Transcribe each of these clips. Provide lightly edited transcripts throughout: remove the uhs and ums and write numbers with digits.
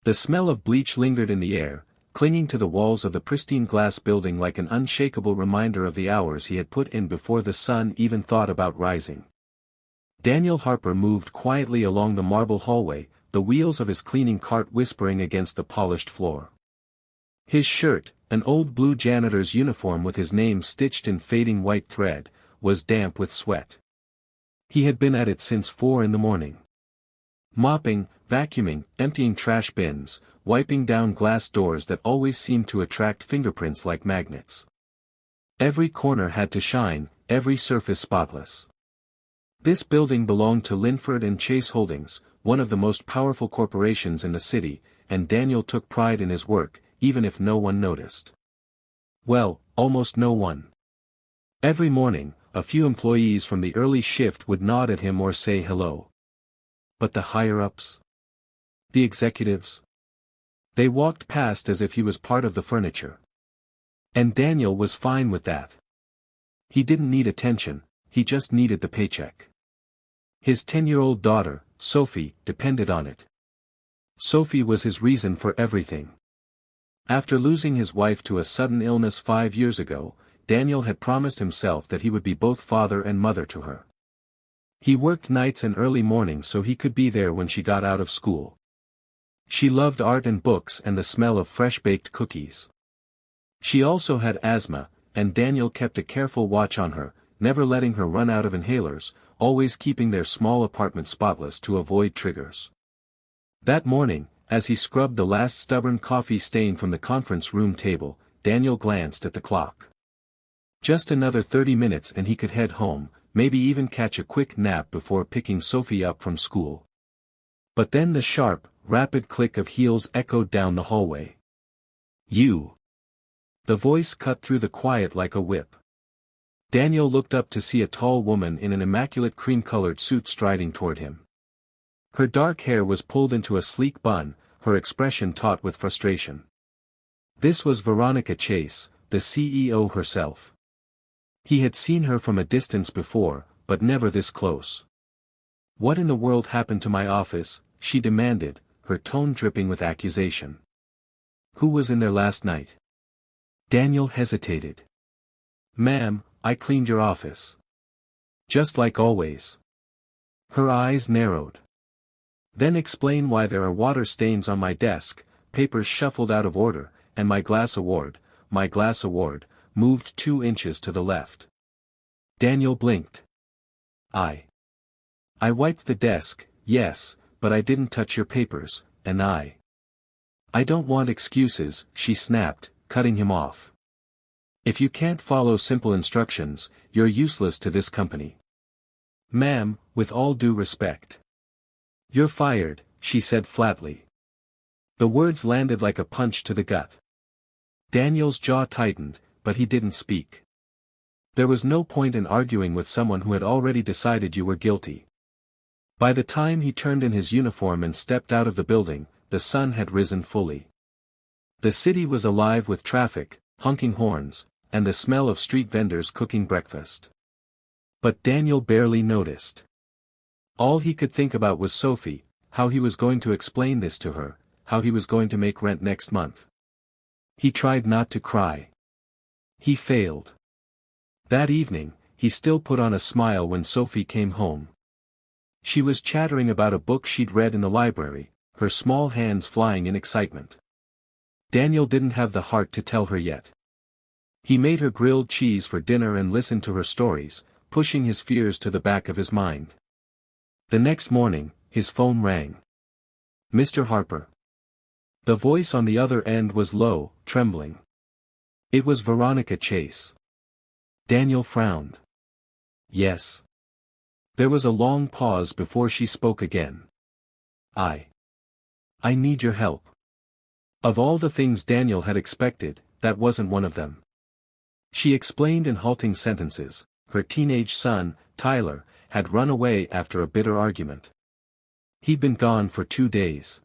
The smell of bleach lingered in the air, clinging to the walls of the pristine glass building like an unshakable reminder of the hours he had put in before the sun even thought about rising. Daniel Harper moved quietly along the marble hallway, the wheels of his cleaning cart whispering against the polished floor. His shirt, an old blue janitor's uniform with his name stitched in fading white thread, was damp with sweat. He had been at it since 4 in the morning. Mopping, vacuuming, emptying trash bins, wiping down glass doors that always seemed to attract fingerprints like magnets. Every corner had to shine, every surface spotless. This building belonged to Linford and Chase Holdings, one of the most powerful corporations in the city, and Daniel took pride in his work, even if no one noticed. Well, almost no one. Every morning, a few employees from the early shift would nod at him or say hello. But the higher-ups? The executives? They walked past as if he was part of the furniture. And Daniel was fine with that. He didn't need attention, he just needed the paycheck. His 10-year-old daughter, Sophie, depended on it. Sophie was his reason for everything. After losing his wife to a sudden illness 5 years ago, Daniel had promised himself that he would be both father and mother to her. He worked nights and early mornings so he could be there when she got out of school. She loved art and books and the smell of fresh-baked cookies. She also had asthma, and Daniel kept a careful watch on her, never letting her run out of inhalers, always keeping their small apartment spotless to avoid triggers. That morning, as he scrubbed the last stubborn coffee stain from the conference room table, Daniel glanced at the clock. Just another 30 minutes and he could head home, maybe even catch a quick nap before picking Sophie up from school. But then the sharp, rapid click of heels echoed down the hallway. "You!" The voice cut through the quiet like a whip. Daniel looked up to see a tall woman in an immaculate cream-colored suit striding toward him. Her dark hair was pulled into a sleek bun, her expression taut with frustration. This was Veronica Chase, the CEO herself. He had seen her from a distance before, but never this close. "What in the world happened to my office?" she demanded, her tone dripping with accusation. "Who was in there last night?" Daniel hesitated. "Ma'am, I cleaned your office." "Just like always." Her eyes narrowed. "Then explain why there are water stains on my desk, papers shuffled out of order, and my glass award, moved 2 inches to the left." Daniel blinked. I wiped the desk, yes, but I didn't touch your papers, and I don't want excuses," she snapped, cutting him off. "If you can't follow simple instructions, you're useless to this company." "Ma'am, with all due respect." "You're fired," she said flatly. The words landed like a punch to the gut. Daniel's jaw tightened, but he didn't speak. There was no point in arguing with someone who had already decided you were guilty. By the time he turned in his uniform and stepped out of the building, the sun had risen fully. The city was alive with traffic, honking horns, and the smell of street vendors cooking breakfast. But Daniel barely noticed. All he could think about was Sophie, how he was going to explain this to her, how he was going to make rent next month. He tried not to cry. He failed. That evening, he still put on a smile when Sophie came home. She was chattering about a book she'd read in the library, her small hands flying in excitement. Daniel didn't have the heart to tell her yet. He made her grilled cheese for dinner and listened to her stories, pushing his fears to the back of his mind. The next morning, his phone rang. "Mr. Harper." The voice on the other end was low, trembling. It was Veronica Chase. Daniel frowned. "Yes." There was a long pause before she spoke again. I need your help." Of all the things Daniel had expected, that wasn't one of them. She explained in halting sentences. Her teenage son, Tyler, had run away after a bitter argument. He'd been gone for 2 days.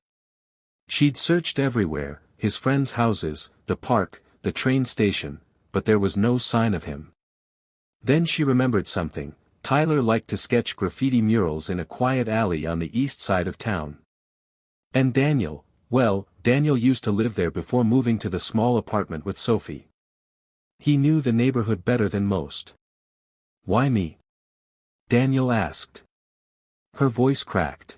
She'd searched everywhere, his friends' houses, the park, the train station, but there was no sign of him. Then she remembered something. Tyler liked to sketch graffiti murals in a quiet alley on the east side of town. And Daniel, well, Daniel used to live there before moving to the small apartment with Sophie. He knew the neighborhood better than most. "Why me?" Daniel asked. Her voice cracked.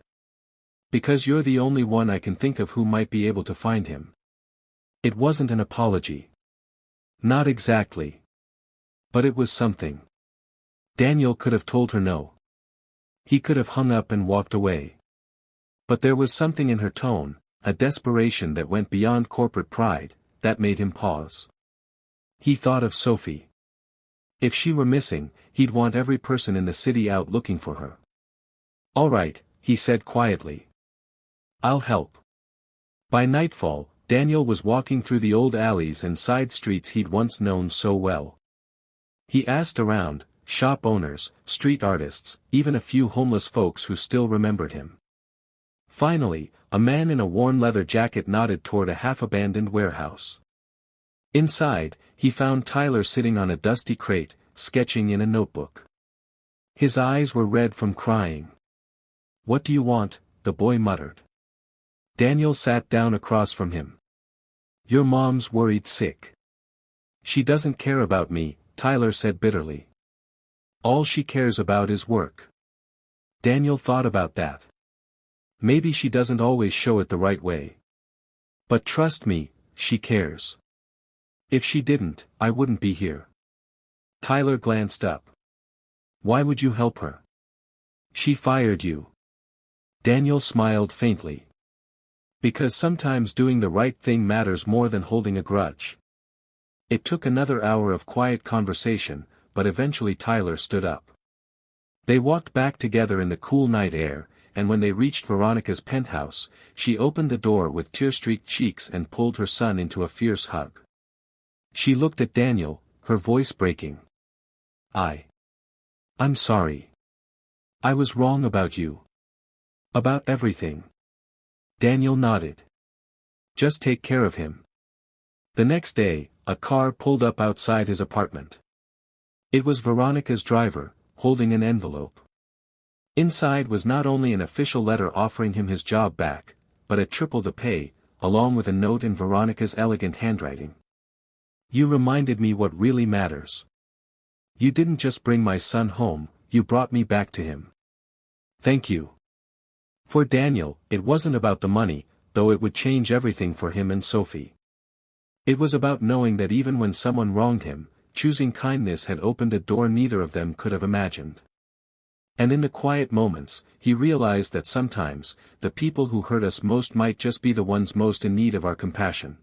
"Because you're the only one I can think of who might be able to find him." It wasn't an apology. Not exactly. But it was something. Daniel could have told her no. He could have hung up and walked away. But there was something in her tone, a desperation that went beyond corporate pride, that made him pause. He thought of Sophie. If she were missing, he'd want every person in the city out looking for her. "All right," he said quietly. "I'll help." By nightfall, Daniel was walking through the old alleys and side streets he'd once known so well. He asked around, shop owners, street artists, even a few homeless folks who still remembered him. Finally, a man in a worn leather jacket nodded toward a half-abandoned warehouse. Inside, he found Tyler sitting on a dusty crate, sketching in a notebook. His eyes were red from crying. "What do you want?" the boy muttered. Daniel sat down across from him. "Your mom's worried sick. She doesn't care about me," Tyler said bitterly. "All she cares about is work." Daniel thought about that. Maybe she doesn't always show it the right way. But trust me, she cares. If she didn't, I wouldn't be here. Tyler glanced up. "Why would you help her? She fired you." Daniel smiled faintly. "Because sometimes doing the right thing matters more than holding a grudge." It took another hour of quiet conversation, but eventually Tyler stood up. They walked back together in the cool night air, and when they reached Veronica's penthouse, she opened the door with tear-streaked cheeks and pulled her son into a fierce hug. She looked at Daniel, her voice breaking. I'm sorry. I was wrong about you. About everything." Daniel nodded. "Just take care of him." The next day, a car pulled up outside his apartment. It was Veronica's driver, holding an envelope. Inside was not only an official letter offering him his job back, but at triple the pay, along with a note in Veronica's elegant handwriting. "You reminded me what really matters. You didn't just bring my son home, you brought me back to him. Thank you." For Daniel, it wasn't about the money, though it would change everything for him and Sophie. It was about knowing that even when someone wronged him, choosing kindness had opened a door neither of them could have imagined. And in the quiet moments, he realized that sometimes, the people who hurt us most might just be the ones most in need of our compassion.